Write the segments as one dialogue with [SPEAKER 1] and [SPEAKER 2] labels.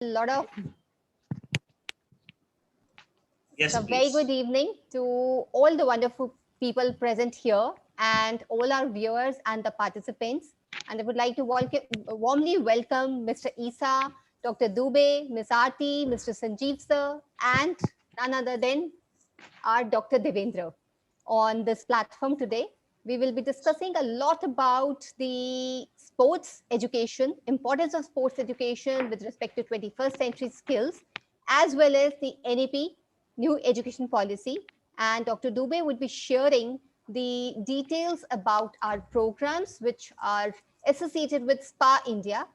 [SPEAKER 1] lot of
[SPEAKER 2] Yes,
[SPEAKER 1] So, very good
[SPEAKER 2] please.
[SPEAKER 1] evening to all the wonderful people present here and all our viewers and the participants. And I would like to warmly welcome Mr. Isa, Dr. Dubey, Ms. Aarti, Mr. Sanjeev sir, and none other than our Dr. Devendra on this platform today. We will be discussing a lot about the sports education, importance of sports education with respect to 21st century skills, as well as the NEP, new education policy. And Dr. Dubey would be sharing the details about our programs which are associated with SPA India,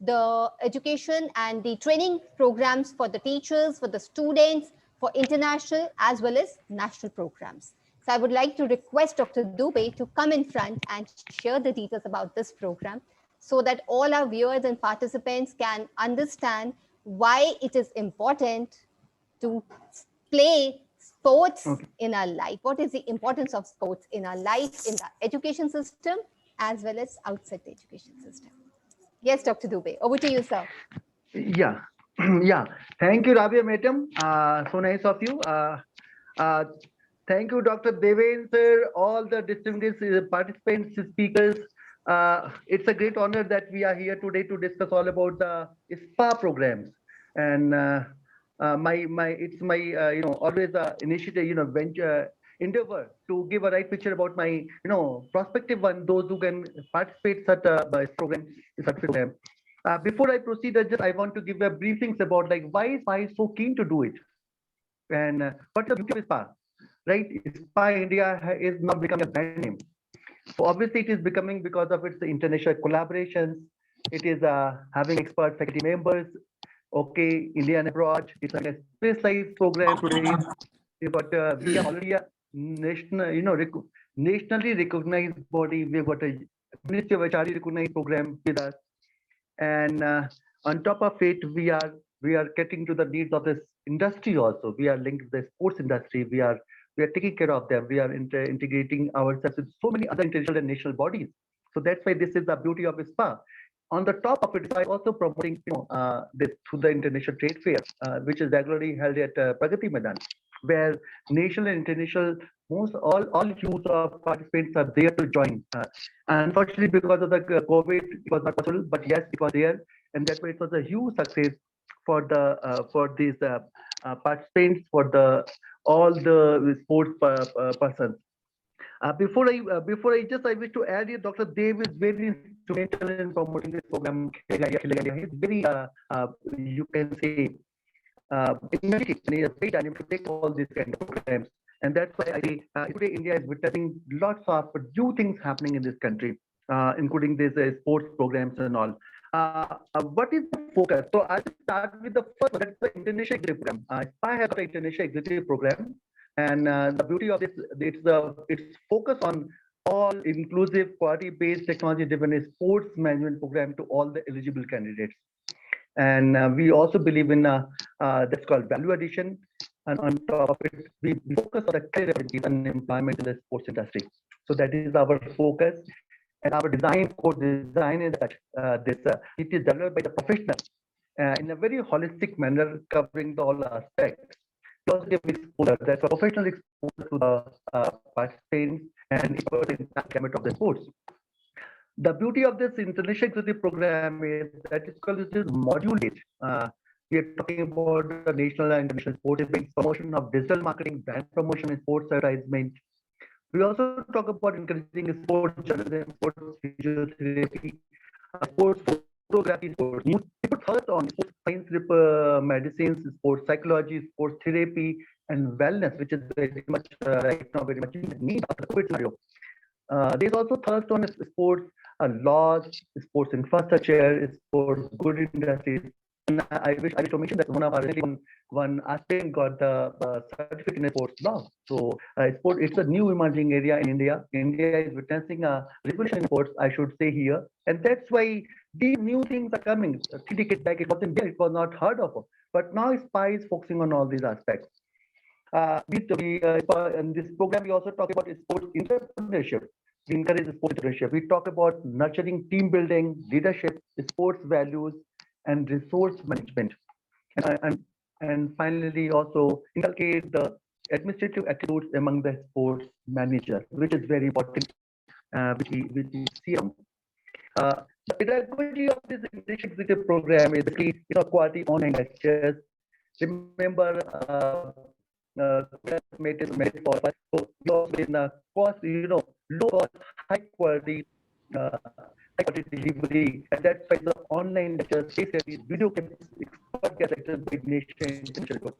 [SPEAKER 1] the education and the training programs for the teachers, for the students, for international as well as national programs. So I would like to request Dr. Dubey to come in front and share the details about this program so that all our viewers and participants can understand why it is important to play sports
[SPEAKER 3] Okay.
[SPEAKER 1] in our life. What is the importance of sports in our life, in the education system, as well as outside the education system? Yes, Dr. Dubey, over to you, sir.
[SPEAKER 3] Yeah. Yeah. Thank you, Rabia Madam. So nice of you. Uh, Thank you, Dr. Deven, sir, all the distinguished participants, speakers. It's a great honor that we are here today to discuss all about the SPA programs. And it's my always initiative, venture endeavor to give a right picture about my prospective one, those who can participate such a program, such program. Before I proceed, I want to give a briefings about like why is SPA so keen to do it, and what's the beauty of SPA, right? SPA India is now becoming a brand name. So obviously it is becoming because of its international collaborations. It is having expert faculty members, okay, India and abroad. It's like a specialized program today. But we are already a national, nationally recognized body. We've got a Ministry of HRD recognized program with us, and on top of it we are getting to the needs of this industry also. We are linked to the sports industry. We are taking care of them. We are integrating ourselves with so many other international and national bodies. So that's why this is the beauty of SPA. On the top of it, I also promoting this through the international trade fair, which is regularly held at Pragati Maidan, where national and international most all hues of participants are there to join. Unfortunately, because of the COVID, it was not possible, but yes, it was there, and that's why it was a huge success for these participants, for the all the sports persons. I wish to add here, Dr. Dev is very instrumental in promoting this program. He's very, you can say, energetic, and he is very dynamic to take all these kind of programs. And that's why I say today India is witnessing lots of new things happening in this country, including these sports programs and all. What is the focus? So I'll start with the first one. That's the international executive program. SPI has got an international executive program, and the beauty of this, it's focused on all inclusive, quality-based, technology-driven sports management program to all the eligible candidates. And we also believe in that's called value addition. And on top of it, we focus on the career opportunities and employment in the sports industry. So that is our focus. And our design, core design is that it is developed by the professionals in a very holistic manner, covering all aspects. We also give exposure, that's a professional exposure to the participants, and it covers the entire gamut of the sports. The beauty of this international executive program is that it's called it is module based. We are talking about the national and international sports events, promotion of digital marketing, brand promotion, and sports advertisement. We also talk about encouraging sports journalism, sports physiotherapy, sports photography, sports news. We put first on sports science, medicines, sports psychology, sports therapy, and wellness, which is very much right now very much in need of the COVID scenario. There's also thirst on sports laws, sports infrastructure, sports good industries. And I wish to mention that one of our one aspirant got the certificate in sports law. So sport it's a new emerging area in India. India is witnessing a revolution in sports, I should say here, and that's why these new things are coming. 3 decades back, it wasn't there, it was not heard of. But now SPY is focusing on all these aspects. In this program, we also talk about sports entrepreneurship. We encourage sports entrepreneurship. We talk about nurturing team building, leadership, sports values, and resource management. And finally, also inculcate the administrative attitudes among the sports manager, which is very important, which we see around. The pedagogy of this executive program is basically quality online lectures. Remember, made it for, so you also in the cost, low cost, high quality, high quality delivery, and that's why the online lectures, case studies, video clips, expert guest lectures by Nation International.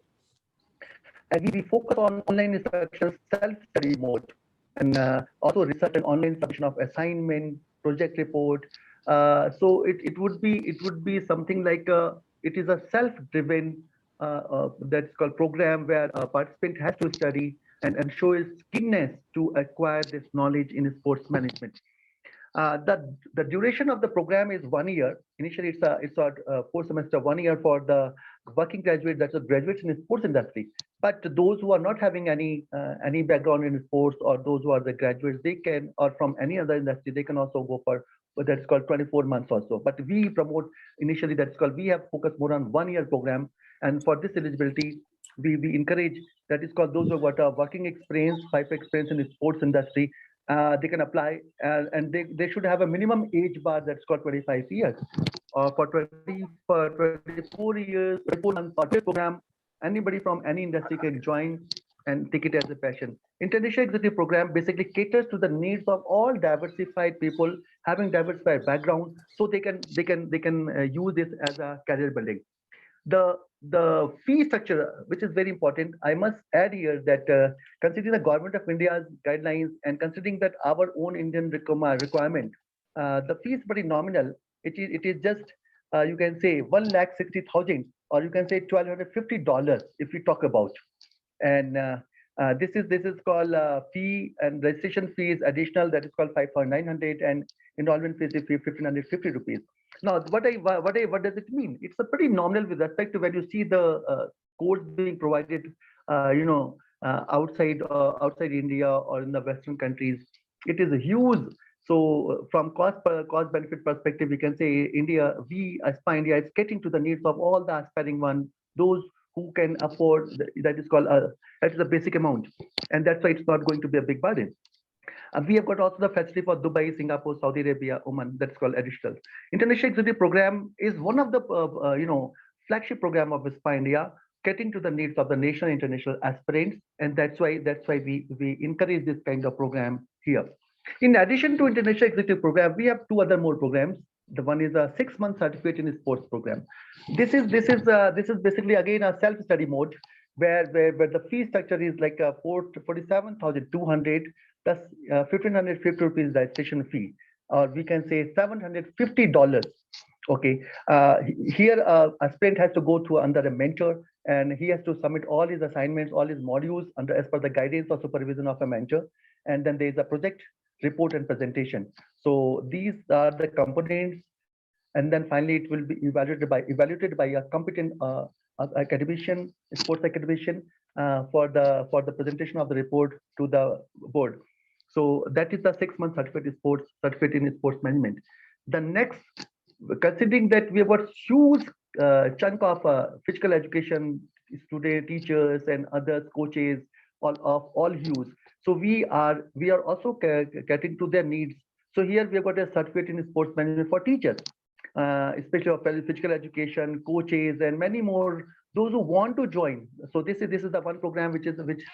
[SPEAKER 3] And we focus on online instruction, self-study mode, and also research and online submission of assignment, project report. So it would be something like it is a self-driven that's called program where a participant has to study and show his keenness to acquire this knowledge in sports management. The duration of the program is 1 year. Initially, it's a 4 semester, 1 year for the working graduate, that's a graduates in the sports industry. But those who are not having any background in sports, or those who are the graduates, they can, or from any other industry, they can also go for that's called 24 months also. But we promote initially, that's called, we have focused more on 1 year program, and for this eligibility, we encourage, that is called, those who have got a working experience, 5 experience in the sports industry, they can apply, and they should have a minimum age bar that's called 25 years. For 24 years, 24 months for this program, anybody from any industry can join and take it as a passion. International Executive Program basically caters to the needs of all diversified people having diversified background, so they can use this as a career building. The fee structure, which is very important, I must add here that considering the government of India's guidelines and considering that our own Indian requirement, the fee is pretty nominal. It is just you can say 1,60,000, or you can say $1,250 if we talk about. And this is called fee, and registration fee is additional, that is called 5,900, and enrollment fees is 1,550 rupees. Now, what does it mean? It's a pretty nominal with respect to when you see the course being provided, outside India or in the Western countries. It is a huge. So from cost benefit perspective, we can say India, Aspire India is getting to the needs of all the aspiring one, those who can afford, that is called that is a basic amount, and that's why it's not going to be a big burden. We have got also the facility for Dubai, Singapore, Saudi Arabia, Oman. That's called additional. International Executive Program is one of the flagship program of Aspire India, getting to the needs of the national and international aspirants, and that's why we encourage this kind of program here. In addition to International Executive Program, we have two other more programs. The one is a 6-month certificate in sports program. This is basically again a self-study mode where the fee structure is like 47,200 plus 1,550 rupees registration fee, or we can say $750. Okay, here aspirant has to go to under a mentor, and he has to submit all his assignments, all his modules under as per the guidance or supervision of a mentor, and then there is a project report and presentation. So these are the components, and then finally it will be evaluated by a competent academician, sports academician, for the presentation of the report to the board. So that is the 6-month certificate in sports management. The next, considering that we have got huge chunk of physical education student, teachers, and others, coaches, all hues. So we are also getting to their needs. So here we have got a certificate in sports management for teachers, especially of physical education, coaches, and many more. Those who want to join. So this is the one program which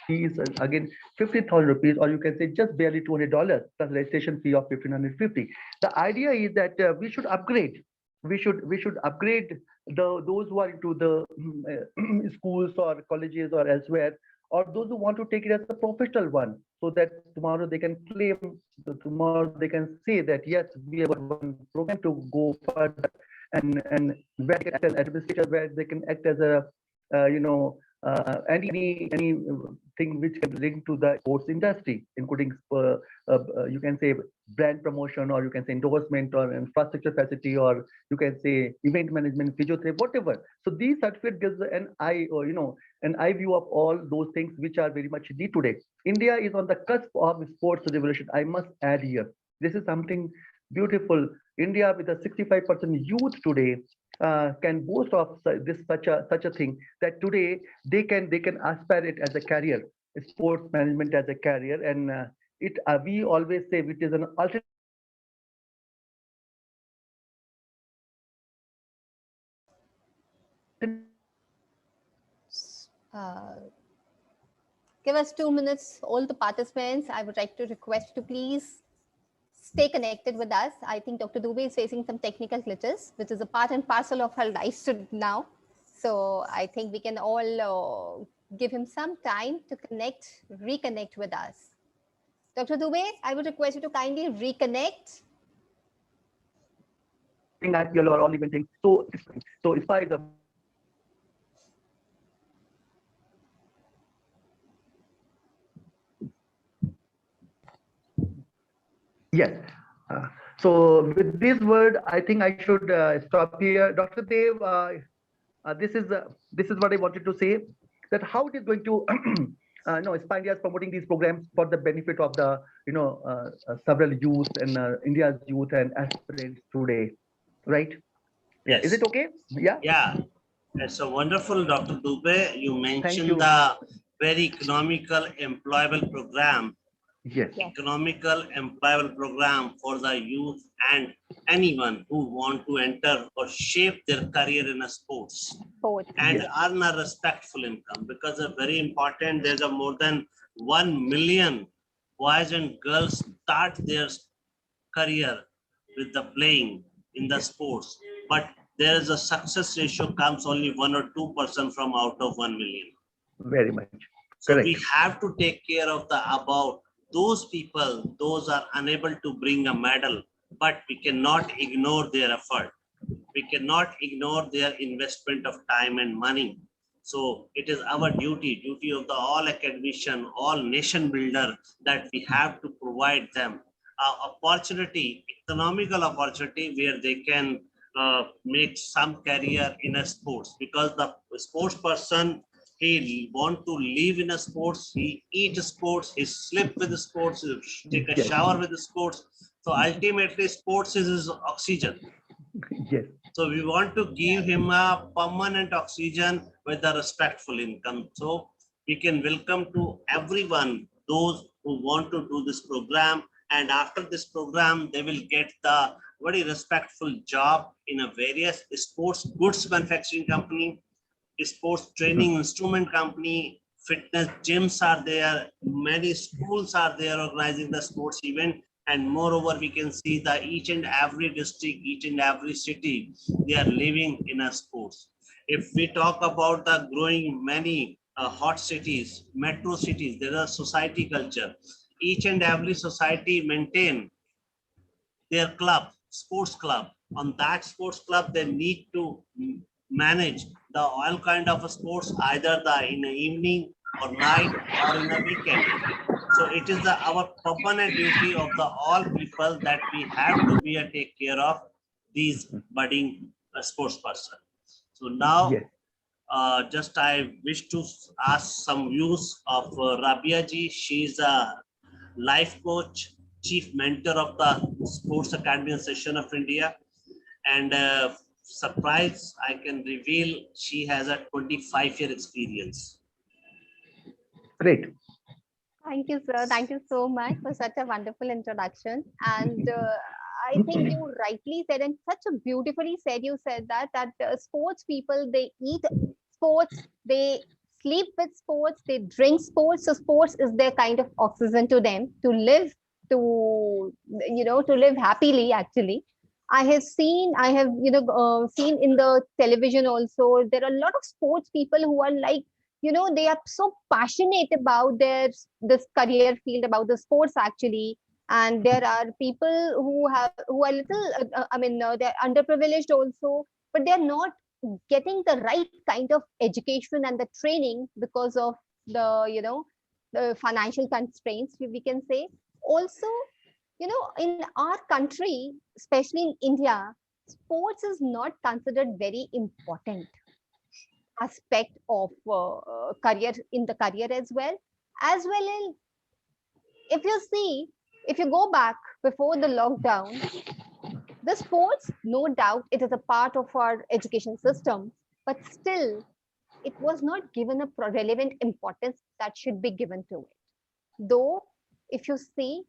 [SPEAKER 3] fees again 50,000 rupees, or you can say just barely $200 plus registration fee of 1,550. The idea is that we should upgrade. We should upgrade those who are into the schools or colleges or elsewhere, or those who want to take it as a professional one, so that tomorrow they can claim, tomorrow they can say that yes, we have one program to go further, and where they can act as administrators, where they can act as a anything which can link to the sports industry, including you can say brand promotion, or you can say endorsement, or infrastructure facility, or you can say event management, physiotherapy, whatever. So these certificate gives an eye, or an eye view of all those things which are very much needed today. India is on the cusp of sports revolution. I must add here, this is something beautiful. India with a 65% youth today, can boast of this such a thing, that today they can aspire it as a career, sports management as a career. And it we always say it is an alternative
[SPEAKER 1] Uh, Give us 2 minutes, all the participants. I would like to request to please stay connected with us. I think Dr. Dubey is facing some technical glitches, which is a part and parcel of her life now. So I think we can all give him some time to reconnect with us. Dr. Dubey, I would request you to kindly reconnect.
[SPEAKER 3] IPL or all even things. So ISPA is a yes. Uh, so with this word, I think I should stop here. Dr. Dev, this is what I wanted to say. That how it is going to no, ISPA India is promoting these programs for the benefit of the several youth and India's youth and aspirants today, right? Yeah, is
[SPEAKER 2] Yes.
[SPEAKER 3] it okay? Yeah,
[SPEAKER 2] Yeah. It's a wonderful, Dr. Dubey. You
[SPEAKER 3] thank
[SPEAKER 2] mentioned
[SPEAKER 3] you.
[SPEAKER 2] the very economical employable program,
[SPEAKER 3] Yes,
[SPEAKER 1] Yes,
[SPEAKER 2] economical employable program for the youth and anyone who want to enter or shape their career in a sports
[SPEAKER 1] both.
[SPEAKER 2] and
[SPEAKER 3] yes,
[SPEAKER 2] earn a respectful income, because a very important, there's a more than 1 million boys and girls start their career with the playing in the sports, but there is a success ratio comes only 1 or 2% from out of 1 million.
[SPEAKER 3] very much.
[SPEAKER 2] So
[SPEAKER 3] Correct.
[SPEAKER 2] we have to take care of the about those people, those are unable to bring a medal, but we cannot ignore their effort. We cannot ignore their investment of time and money. So it is our duty of the all academician, all nation builder, that we have to provide them opportunity, economical opportunity where they can make some career in a sports, because the sports person, he want to live in a sports, he eat sports, he sleep with the sports, he take a
[SPEAKER 3] Yes,
[SPEAKER 2] shower with the sports. So ultimately sports is his oxygen.
[SPEAKER 3] yes,
[SPEAKER 2] So we want to give him a permanent oxygen with a respectful income. So we can welcome to everyone, those who want to do this program. And after this program, they will get the very respectful job in a various sports goods manufacturing company, sports training instrument company, fitness gyms are there, many schools are there organizing the sports event. And moreover, we can see that each and every district, each and every city, they are living in a sports. If we talk about the growing many hot cities, metro cities, there are society culture. Each and every society maintain their club, sports club. On that sports club, they need to manage the all kind of sports, either the in the evening or night or in a weekend. So it is our permanent duty of the all people that we have to be a take care of these budding sports person. So now,
[SPEAKER 3] yes.
[SPEAKER 2] just I wish to ask some views of Rabia ji. She's a life coach, chief mentor of the Sports Academy Association of India. And surprise, I can reveal she has a 25-year experience.
[SPEAKER 3] Great.
[SPEAKER 1] Thank you, sir. Thank you so much for such a wonderful introduction. And I think you rightly said, and such a beautifully said, you said that sports people, they eat sports, they sleep with sports, they drink sports. So sports is their kind of oxygen to them to live, to live happily. Actually, I have seen in the television also. There are a lot of sports people who are like, they are so passionate about this career field, about the sports actually. And there are people who are little they're underprivileged also, but they're not getting the right kind of education and the training because of the financial constraints, we can say. Also, in our country, especially in India, sports is not considered very important aspect of career, in the career as well as, if you see, if you go back before the lockdown, The sports, no doubt, it is a part of our education system, but still, it was not given a relevant importance that should be given to it. Though, if you see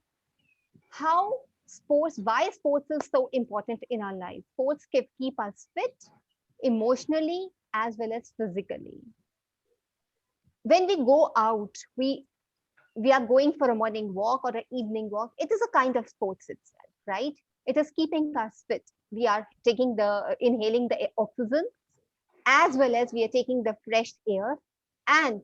[SPEAKER 1] how sports, why sports is so important in our life, sports keep us fit emotionally as well as physically. When we go out, we are going for a morning walk or an evening walk. It is a kind of sports itself, right? It is keeping us fit. We are taking the inhaling the oxygen, as well as we are taking the fresh air, and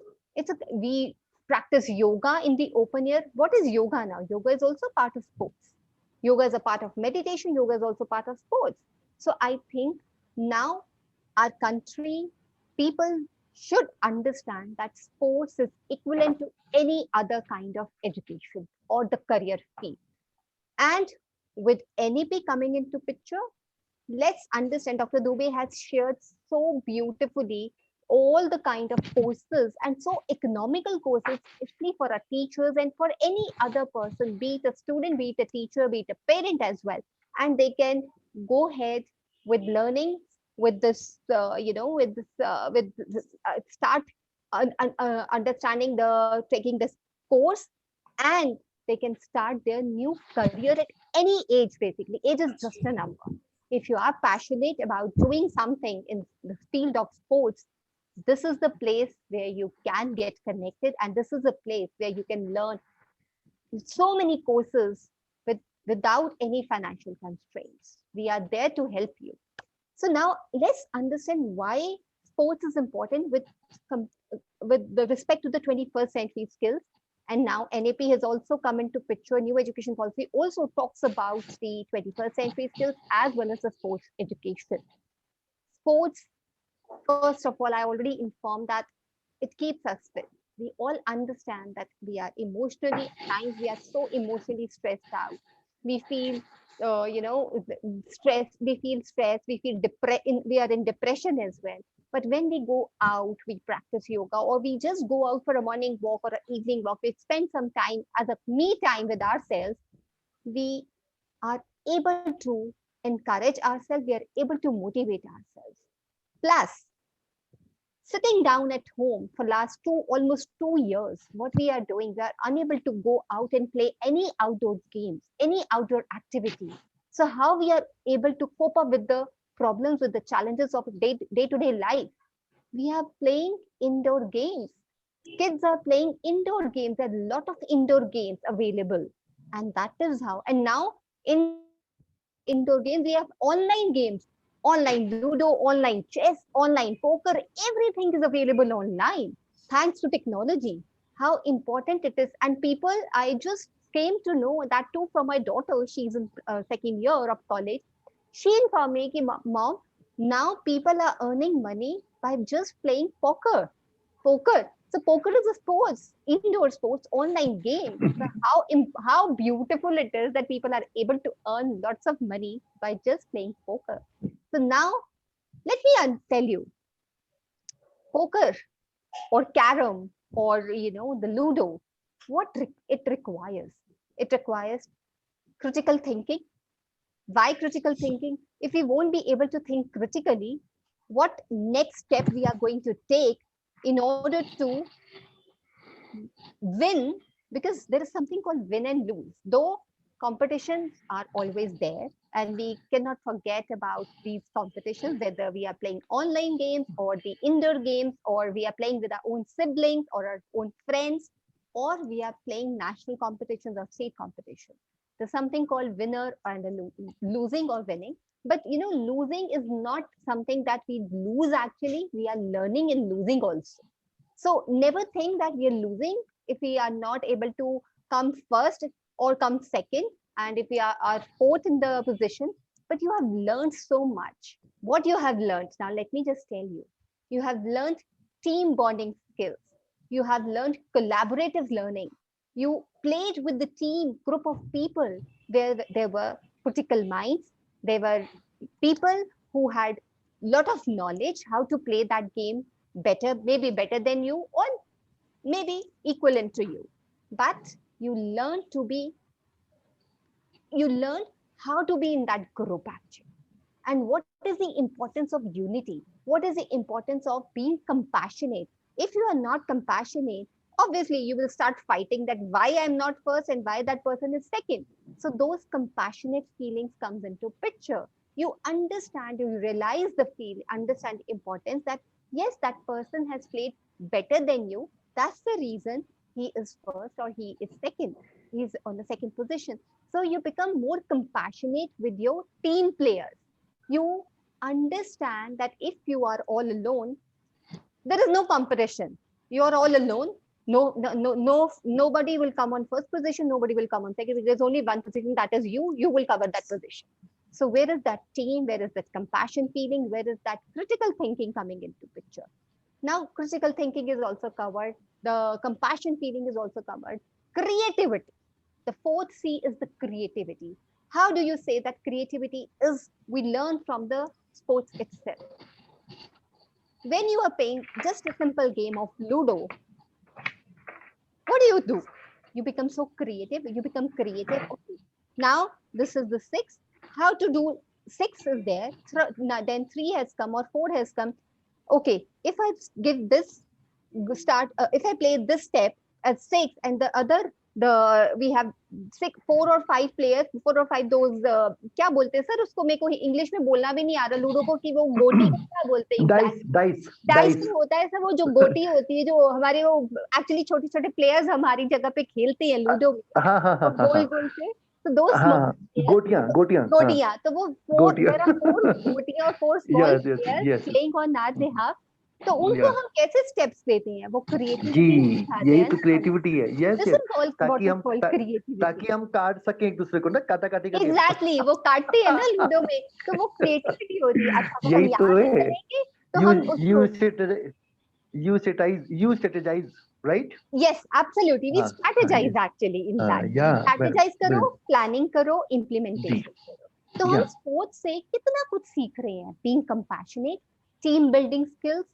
[SPEAKER 1] we practice yoga in the open air. What is yoga now? Yoga is also part of sports. Yoga is a part of meditation. Yoga is also part of sports. So I think now our country, people should understand that sports is equivalent to any other kind of education or the career field. And with NEP coming into picture, let's understand. Dr. Dubey has shared so beautifully all the kind of courses and so economical courses, especially for our teachers and for any other person, be it a student, be it a teacher, be it a parent as well. And they can go ahead with learning with this, start understanding taking this course, and they can start their new career at any age. Basically, age is just a number. If you are passionate about doing something in the field of sports, this is the place where you can get connected, and this is a place where you can learn so many courses without any financial constraints. We are there to help you. So now let's understand why sports is important with the respect to the 21st century skills. And now NAP has also come into picture. New education policy also talks about the 21st century skills as well as the sports education. Sports, first of all, I already informed that it keeps us fit. We all understand that we are emotionally, at times we are so emotionally stressed out. We feel, stress, we feel depressed, we are in depression as well. But when we go out, we practice yoga, or we just go out for a morning walk or an evening walk, we spend some time as a me time with ourselves, we are able to encourage ourselves, we are able to motivate ourselves. Plus, sitting down at home for last almost 2 years, what we are doing, we are unable to go out and play any outdoor games, any outdoor activity. So how we are able to cope up with the problems, with the challenges of day-to-day life? We are playing indoor games. Kids are playing indoor games. There are a lot of indoor games available. And that is how. And now in indoor games, we have online games, online Ludo, online chess, online poker. Everything is available online thanks to technology. How important it is. And people, I just came to know that too from my daughter. She's in second year of college. She informed me, Mom, now people are earning money by just playing poker. So poker is a sports, indoor sports, online game. So how beautiful it is that people are able to earn lots of money by just playing poker. So now let me tell you, poker or carom or the Ludo, what it requires. It requires critical thinking. Why critical thinking? If we won't be able to think critically, what next step we are going to take in order to win? Because there is something called win and lose. Though competitions are always there, and we cannot forget about these competitions, whether we are playing online games or the indoor games, or we are playing with our own siblings or our own friends, or we are playing national competitions or state competitions. There's something called winner and losing or winning. But losing is not something that we lose. Actually, we are learning in losing also. So never think that we are losing if we are not able to come first or come second, and if we are fourth in the position. But you have learned so much. What you have learned, now let me just tell you, you have learned team bonding skills. You have learned collaborative learning. You played with the team group of people where there were critical minds. There were people who had lot of knowledge how to play that game better, maybe better than you, or maybe equivalent to you. But you learn how to be in that group actually. And what is the importance of unity? What is the importance of being compassionate? If you are not compassionate, obviously you will start fighting that why I'm not first and why that person is second. So those compassionate feelings comes into picture. You understand, you realize the feel, understand the importance that yes, that person has played better than you. That's the reason he is first or he is second. He's on the second position. So you become more compassionate with your team players. You understand that if you are all alone, there is no competition. You are all alone. Nobody will come on first position. Nobody will come on second. There's only one position, that is you. You will cover that position. So where is that team? Where is that compassion feeling? Where is that critical thinking coming into picture? Now, critical thinking is also covered. The compassion feeling is also covered. Creativity. The fourth C is the creativity. How do you say that creativity is, we learn from the sports itself? When you are playing just a simple game of Ludo, what do? You become so creative. You become creative. Okay. Now, this is the six. How to do six is there. Then three has come or four has come. Okay, if I give this if I play this step as six and the other, we have four or five players, four or five those क्या बोलते हैं sir उसको, मेरे को English में बोलना भी नहीं आ रहा, लूडो को कि वो गोटी को क्या बोलते हैं, डाइस में होता है सर, वो जो गोटी होती है जो हमारे वो एक्चुअली छोटे छोटे प्लेयर्स हमारी जगह पे खेलते हैं लूडो में, गोल गोल से, तो दो गोटियां, तो वो फोर गोटियां और four small players playing on that behalf, तो उनको हम कैसे स्टेप्स देते हैं, वो क्रिएटिविटी,
[SPEAKER 3] यही तो क्रिएटिविटी है। यस,
[SPEAKER 1] ताकि
[SPEAKER 3] हम काट सके एक दूसरे को ना, काटा काटी का
[SPEAKER 1] एग्जैक्टली वो काटते हैं ना लूडो में, तो वो क्रिएटिविटी होती है। अच्छा यही तो है, तो हम
[SPEAKER 3] you strategize, right?
[SPEAKER 1] Yes, absolutely. We strategize actually in that. Strategize करो, planning करो, implementation करो। तो हम स्पोर्ट्स से कितना कुछ सीख रहे हैं, being compassionate, team building skills,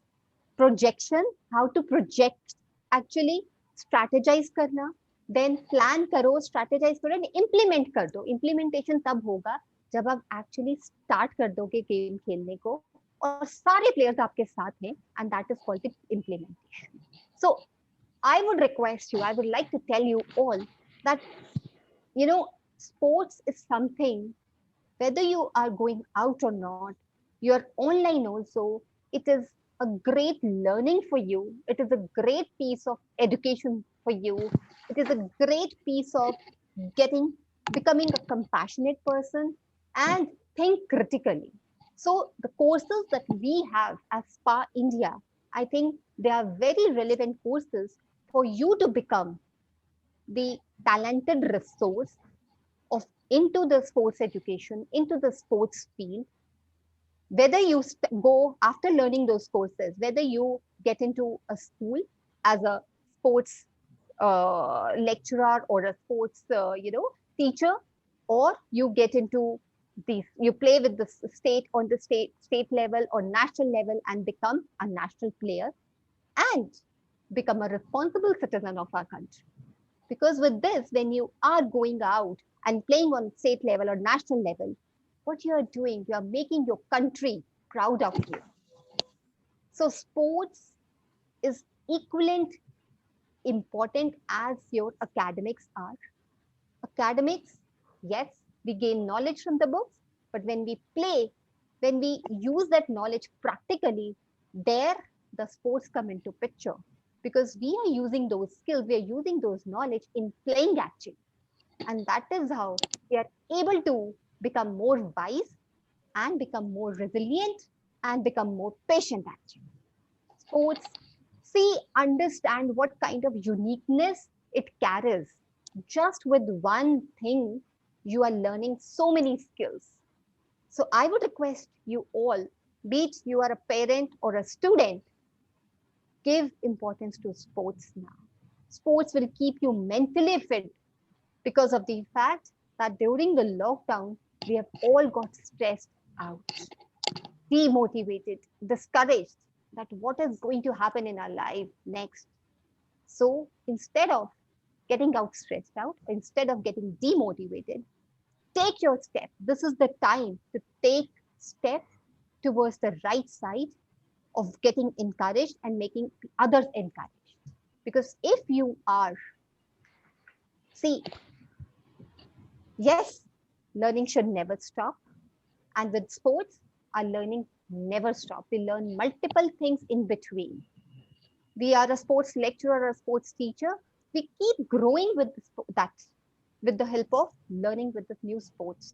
[SPEAKER 1] projection, how to project actually, strategize करना, then plan करो, strategize करो, and implement कर दो। Implementation तब होगा जब आप actually start कर दोगे गेम खेलने को और सारे players आपके साथ हैं, and that is called the implementation. So I would request you, I would like to tell you all that, sports is something, whether you are going out or not, you're online also, it is a great learning for you. It is a great piece of education for you. It is a great piece of becoming a compassionate person and think critically. So the courses that we have as SPA India, I think they are very relevant courses for you to become the talented resource into the sports education, into the sports field. Whether you go after learning those courses, whether you get into a school as a sports lecturer or a sports teacher, or you get into you play with the state on the state level or national level and become a national player and become a responsible citizen of our country. Because with this, when you are going out and playing on state level or national level, what you are doing, you are making your country proud of you. So sports is equivalent important as your academics are. Academics, yes, we gain knowledge from the books, but when we play, when we use that knowledge practically, there the sports come into picture, because we are using those skills, we are using those knowledge in playing actually. And that is how we are able to become more wise and become more resilient and become more patient actually. Sports, understand what kind of uniqueness it carries. Just with one thing, you are learning so many skills. So I would request you all, be it you are a parent or a student, give importance to sports now. Sports will keep you mentally fit, because of the fact that during the lockdown, we have all got stressed out, demotivated, discouraged that what is going to happen in our life next. So instead of getting out stressed out, instead of getting demotivated, take your step. This is the time to take step towards the right side of getting encouraged and making others encouraged. Because if you are, see, yes, learning should never stop. And with sports, our learning never stops. We learn multiple things in between. We are a sports lecturer or a sports teacher. We keep growing with that, with the help of learning with the new sports.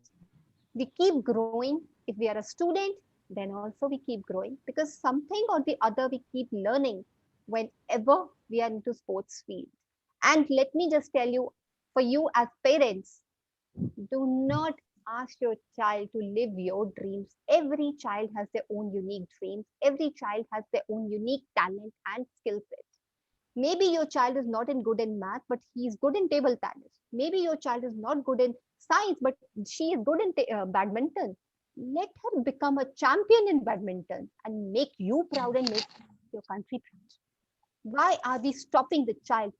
[SPEAKER 1] We keep growing. If we are a student, then also we keep growing, because something or the other we keep learning whenever we are into sports field. And let me just tell you, for you as parents, do not ask your child to live your dreams. Every child has their own unique dreams. Every child has their own unique talent and skill set. Maybe your child is not good in math, but he is good in table tennis. Maybe your child is not good in science, but she is good in badminton. Let her become a champion in badminton and make you proud and make your country proud. Why are we stopping the child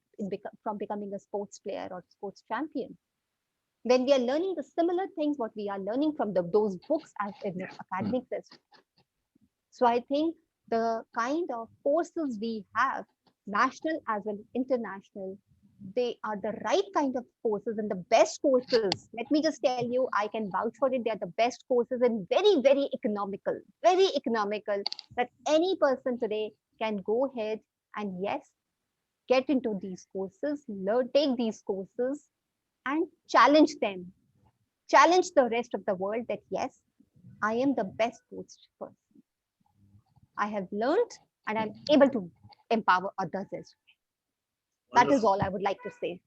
[SPEAKER 1] from becoming a sports player or sports champion? When we are learning the similar things, what we are learning from those books as in the academic system. So I think the kind of courses we have, national as well as international, they are the right kind of courses and the best courses. Let me just tell you, I can vouch for it. They are the best courses and very economical, that any person today can go ahead and yes, get into these courses, take these courses and challenge them. Challenge the rest of the world that yes, I am the best sports person. I have learned and I'm able to empower others as well. That is all I would like to say.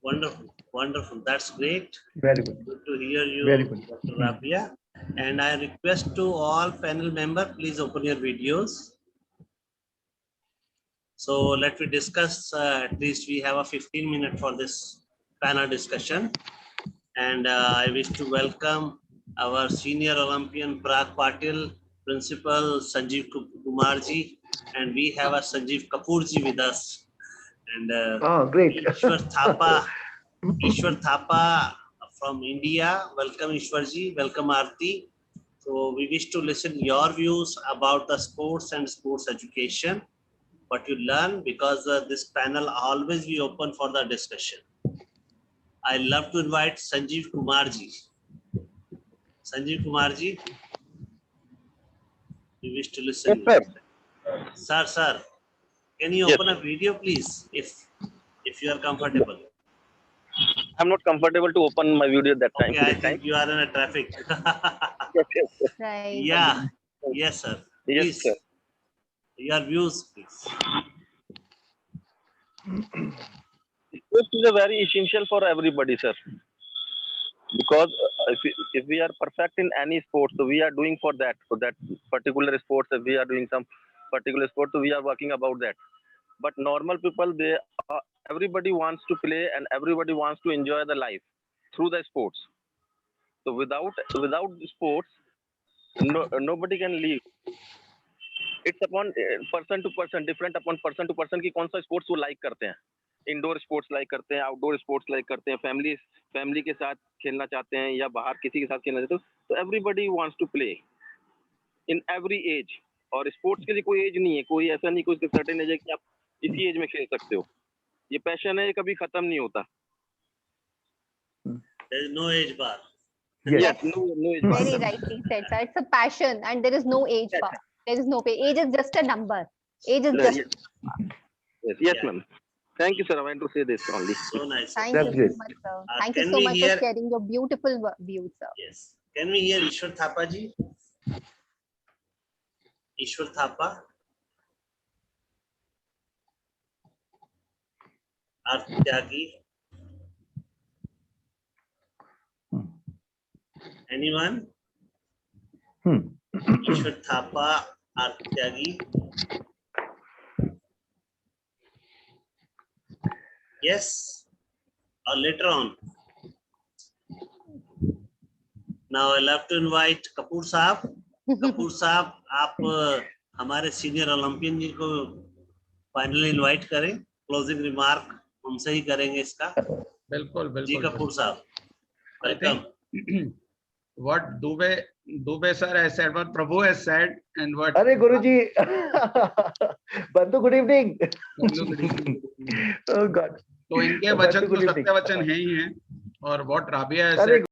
[SPEAKER 2] Wonderful, wonderful. That's great.
[SPEAKER 3] Very good.
[SPEAKER 2] Good to hear you,
[SPEAKER 3] Very good.
[SPEAKER 2] Dr. Rabia. And I request to all panel members, please open your videos. So let me discuss, at least we have a 15-minute for this panel discussion. And I wish to welcome our senior Olympian Parag Patil, Principal Sanjeev Kumarji, and we have a Sanjeev Kapoorji with us. And
[SPEAKER 3] Great.
[SPEAKER 2] Ishwar Thapa from India. Welcome Ishwarji, welcome Aarti. So we wish to listen your views about the sports and sports education, what you learn, because this panel always be open for the discussion. I love to invite Sanjeev Kumarji. Sanjeev Kumarji, we wish to listen.
[SPEAKER 4] Yes,
[SPEAKER 2] Sir, can you open a video, please, if you are comfortable?
[SPEAKER 4] I'm not comfortable to open my video that time.
[SPEAKER 2] Okay, I think you are in a traffic.
[SPEAKER 4] Yes.
[SPEAKER 1] Right.
[SPEAKER 2] Yeah, yes, sir.
[SPEAKER 4] Yes,
[SPEAKER 2] Please,
[SPEAKER 4] sir.
[SPEAKER 2] your views, please.
[SPEAKER 4] Sports is a very essential for everybody, sir. Because if we are perfect in any sport, so we are doing for that. So that particular sport, if we are doing some particular sport, so we are working about that. But normal people, everybody wants to play and everybody wants to enjoy the life through the sports. So without the sports, nobody can live. It's upon person to person, different upon person to person कि कौन सा sports वो like करते हैं. Indoor sports like करते हैं, outdoor sports like करते हैं, फैमिली के साथ खेलना चाहते हैं या बाहर किसी के साथ खेलना चाहते हैं. तो everybody wants to play in every age. और स्पोर्ट्स के लिए कोई एज नहीं है, कोई ऐसा नहीं कोई सर्टेन एज है कि आप इसी एज में खेल सकते हो. ये पैशन है, ये कभी खत्म नहीं होता.
[SPEAKER 2] There is no age bar.
[SPEAKER 4] Yes, no age bar.
[SPEAKER 1] Very rightly said, sir. It's a passion and there is no age bar. There is no pay. Age is just a number. Age is just.
[SPEAKER 4] Yes, ma'am. Thank you, sir. I want to say this only.
[SPEAKER 2] So nice.
[SPEAKER 1] Thank
[SPEAKER 3] That's
[SPEAKER 1] you
[SPEAKER 3] great.
[SPEAKER 1] so much, sir. Thank you
[SPEAKER 2] can
[SPEAKER 1] so
[SPEAKER 2] we
[SPEAKER 1] much
[SPEAKER 2] hear-
[SPEAKER 1] for sharing your beautiful views, sir.
[SPEAKER 2] Yes. Can we hear Ishwar Thapa ji? Ishwar Thapa. Aarti Tyagi. Anyone? Ishwar Thapa, Aarti Tyagi. Yes, or later on. Now I love to invite Kapoor Saab. Kapoor Saab, आप हमारे senior Olympian जी को finally invite करें. Closing remark हमसे ही करेंगे इसका.
[SPEAKER 5] बिल्कुल
[SPEAKER 2] जी
[SPEAKER 5] बिल्कुल.
[SPEAKER 2] कपूर साहब, welcome.
[SPEAKER 5] what Dubey sir has said, what Prabhu has said, and what
[SPEAKER 3] Arey Guruji, Bandhu, good evening. Oh God.
[SPEAKER 5] तो इनके
[SPEAKER 3] Bandhu,
[SPEAKER 5] वचन तो
[SPEAKER 3] good evening.
[SPEAKER 5] सत्य वचन है ही हैं, और what Rabia has
[SPEAKER 3] Arey
[SPEAKER 5] said